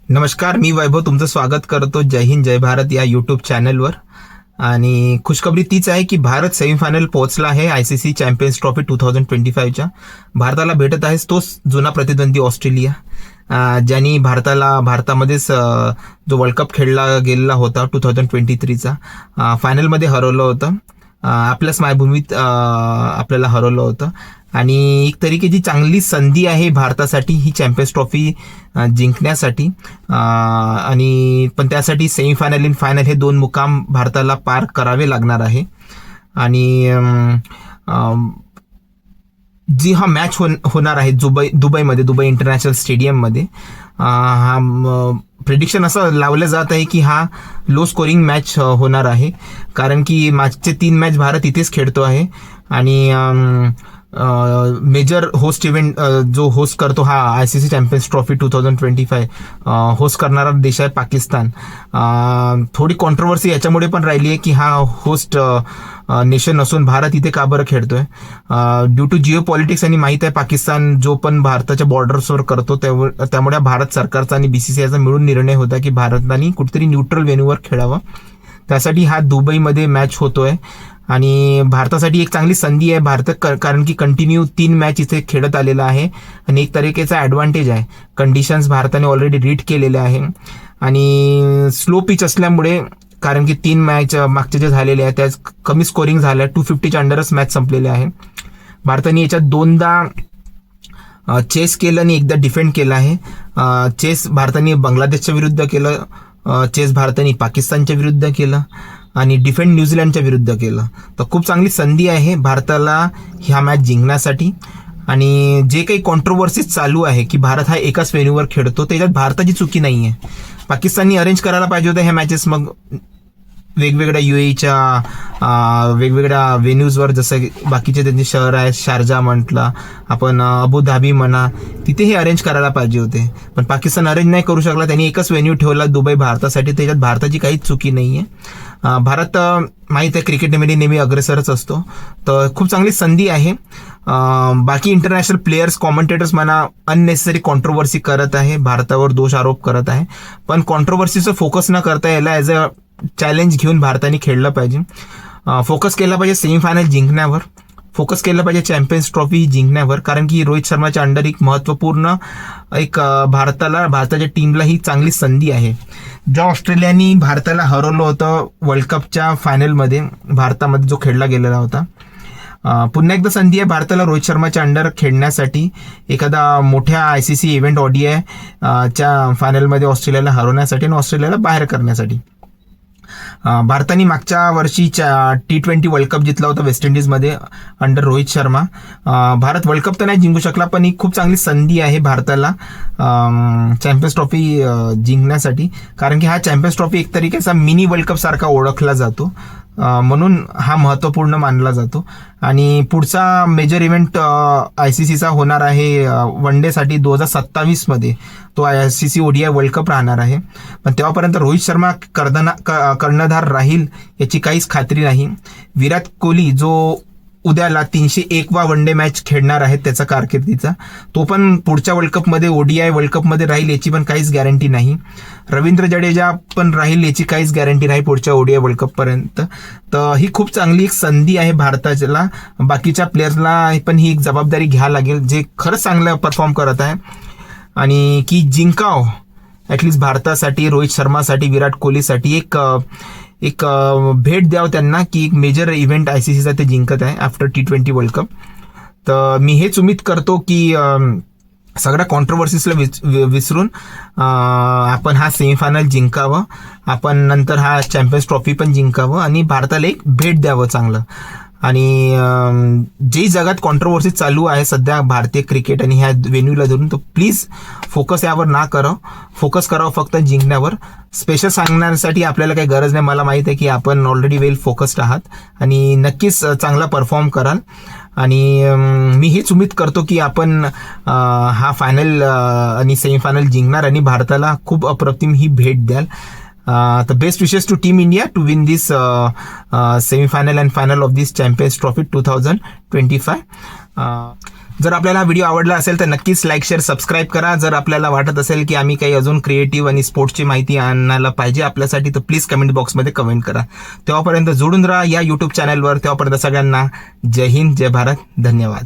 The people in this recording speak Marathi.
नमस्कार, मी वैभव तुमचं स्वागत करतो जय हिंद जय भारत या यूट्यूब चॅनलवर. आणि खुशखबरी तीच आहे की भारत सेमीफायनल पोहोचला आहे आयसीसी चॅम्पियन्स ट्रॉफी 2025च्या. भारताला भेटत आहे तोच जुना प्रतिद्वंदी ऑस्ट्रेलिया, ज्यांनी भारतामध्येच जो वर्ल्ड कप खेळला गेलेला होता 2023चा, फायनलमध्ये हरवलं होतं. आपल्याच मायभूमीत आपल्याला हरवलं होतं. आणि एक तरीकेची चांगली संधी आहे भारतासाठी ही चॅम्पियन्स ट्रॉफी जिंकण्यासाठी. आणि पण त्यासाठी सेमीफायनल आणि फायनल हे दोन मुकाम भारताला पार करावे लागणार आहे. आणि जी हा मॅच होणार आहे दुबईमध्ये, दुबई इंटरनॅशनल स्टेडियममध्ये, हा प्रिडिक्शन असं लावलं जात आहे की हा लो स्कोरिंग मॅच होणार आहे, कारण की मागचे 3 मॅच भारत इथेच खेळतो आहे. आणि मेजर होस्ट इव्हेंट जो होस्ट करतो हा आयसीसी चॅम्पियन्स ट्रॉफी 2025 होस्ट करणारा देश आहे पाकिस्तान. थोडी कॉन्ट्रोवर्सी याच्यामुळे पण राहिली आहे की हा होस्ट नेशन असून भारत इथे का बरं खेळतोय. ड्यू टू जिओ पॉलिटिक्स आणि माहीत आहे पाकिस्तान जो पण भारताच्या बॉर्डर्सवर करतो, त्यामुळे भारत सरकारचा आणि बीसीसीआयचा मिळून निर्णय होता की भारताने कुठेतरी न्यूट्रल व्हेन्यूवर खेळावं. त्यासाठी हा दुबईमध्ये मॅच होतोय. आणि भारतासाठी एक चांगली संधी आहे कारण की कंटिन्यू 3 मॅच इथे खेळत आलेला आहे आणि एक तरीकेचा ॲडव्हान्टेज आहे. कंडिशन्स भारताने ऑलरेडी रीड केलेले आहे आणि स्लो पिच असल्यामुळे, कारण की 3 मॅच मागचे जे झालेले आहेत त्यात कमी स्कोरिंग झालं, 250च्या अंडरच मॅच संपलेले आहे. भारताने याच्यात 2दा चेस केलं आणि एकदा डिफेंड केलं आहे. चेस भारताने बांगलादेशच्या विरुद्ध केलं, चेस भारताने पाकिस्तानच्या विरुद्ध केलं आणि डिफेंड न्यूझीलंडच्या विरुद्ध केलं. तर खूप चांगली संधी आहे भारताला ह्या मॅच जिंकण्यासाठी. आणि जे काही कॉन्ट्रोवर्सीज चालू आहे की भारत हा एकाच व्हेन्यूवर खेळतो, त्याच्यात भारताची चुकी नाही आहे. पाकिस्ताननी अरेंज करायला पाहिजे होतं ह्या मॅचेस, मग वेगवेगळ्या UAEच्या वेगवेगळ्या व्हेन्यूजवर, जसं बाकीचे त्यांचे शहर आहे, शारजा म्हटलं आपण, अबुधाबी म्हणा, तिथे हे अरेंज करायला पाहिजे होते. पण पाकिस्तान अरेंज नाही करू शकला, त्यांनी एकच व्हेन्यू ठेवला दुबई भारतासाठी. त्याच्यात भारताची काहीच चुकी नाही आहे. भारत माहीत आहे क्रिकेटमध्ये नेहमी अग्रेसरच असतो, तर खूप चांगली संधी आहे. बाकी इंटरनॅशनल प्लेयर्स, कॉमेंटेटर्स म्हणा, अननेसेसरी कॉन्ट्रोवर्सी करत आहे, भारतावर दोष आरोप करत आहे. पण कॉन्ट्रोवर्सीचं फोकस न करता याला ॲज अ चॅलेंज घेऊन भारताने खेळलं पाहिजे. फोकस केला पाहिजे सेमीफायनल जिंकण्यावर, फोकस केलं पाहिजे चॅम्पियन्स ट्रॉफी जिंकण्यावर, कारण की रोहित शर्माच्या अंडर एक महत्त्वपूर्ण भारताच्या टीमला ही चांगली संधी आहे. ज्या ऑस्ट्रेलियानी भारताला हरवलं होतं वर्ल्ड कपच्या फायनलमध्ये, भारतामध्ये जो खेळला गेलेला होता, पुन्हा एकदा संधी आहे भारताला रोहित शर्माच्या अंडर खेळण्यासाठी, एखादा मोठ्या आयसीसी इव्हेंट ODI च्या फायनलमध्ये ऑस्ट्रेलियाला हरवण्यासाठी आणि ऑस्ट्रेलियाला बाहेर करण्यासाठी. भारताने मागच्या वर्षी T20 वर्ल्ड कप जिंकला होता वेस्ट इंडिजमध्ये under Rohit Sharma. Bharat world cup तर नाही जिंकू शकला, पण ही खूप चांगली संधी आहे भारताला चॅम्पियन्स ट्रॉफी जिंकण्यासाठी, कारण की हा चॅम्पियन्स ट्रॉफी एक तरीकेचा मिनी वर्ल्ड कप सारखा ओळखला जातो, म्हणून हा महत्त्वपूर्ण मानला जातो. आणि पुढचा मेजर इव्हेंट आयसीसीचा होणार आहे वन डेसाठी 2027मध्ये, तो आयसीसी ODI वर्ल्ड कप राहणार आहे. पण तेव्हापर्यंत रोहित शर्मा कर्णधार राहील याची काहीच खात्री नाही. विराट कोहली जो उद्याला 301वा वनडे मॅच खेळणार आहे त्याचा कारकिर्दीचा, तो पण पुढच्या वर्ल्ड कपमध्ये ODI वर्ल्ड कपमध्ये राहील याची पण काहीच गॅरंटी नाही. रवींद्र जडेजा पण राहील याची काहीच गॅरंटी नाही पुढच्या ODI वर्ल्ड कपपर्यंत. तर ही खूप चांगली एक संधी आहे भारताला. बाकीच्या प्लेयर्सला पण ही एक जबाबदारी घ्यावी लागेल जे खरंच चांगलं परफॉर्म करत आहे, आणि की जिंकाव ॲटलिस्ट भारतासाठी, रोहित शर्मासाठी, विराट कोहलीसाठी एक भेट द्यावं त्यांना की एक मेजर इव्हेंट आयसीसीचा ते जिंकत आहे आफ्टर T20 वर्ल्ड कप. तर मी हेच उम्मीद करतो की सगळ्या कॉन्ट्रोवर्सीजला विसरून आपण हा सेमीफायनल जिंकावं, आपण नंतर हा चॅम्पियन्स ट्रॉफी पण जिंकावं आणि भारताला एक भेट द्यावं चांगलं. आणि जे जगात कॉन्ट्रोवर्सी चालू आहे सध्या भारतीय क्रिकेट आणि ह्या व्हेन्यूला धरून, तर प्लीज फोकस यावर ना करावं, फोकस करावं फक्त जिंकण्यावर. स्पेशल सांगण्यासाठी आपल्याला काही गरज नाही, मला माहीत आहे की आपण ऑलरेडी वेल फोकस्ड आहात आणि नक्कीच चांगला परफॉर्म कराल. आणि मी हेच उम्मीद करतो की आपण हा फायनल आणि सेमीफायनल जिंकणार आणि भारताला खूप अप्रतिम ही भेट द्याल. The best wishes to Team India to win this semi-final and final of this Champions Trophy 2025. जर आपल्याला हा व्हिडिओ आवडला असेल तर नक्कीच लाईक शेअर सबस्क्राईब करा. जर आपल्याला वाटत असेल की आम्ही काही अजून क्रिएटिव्ह आणि स्पोर्ट्सची माहिती आणायला पाहिजे आपल्यासाठी तर प्लीज कमेंट बॉक्समध्ये कमेंट करा. तेव्हापर्यंत जोडून राहा या यूट्यूब चॅनलवर. तेव्हापर्यंत सगळ्यांना जय हिंद, जय भारत, धन्यवाद.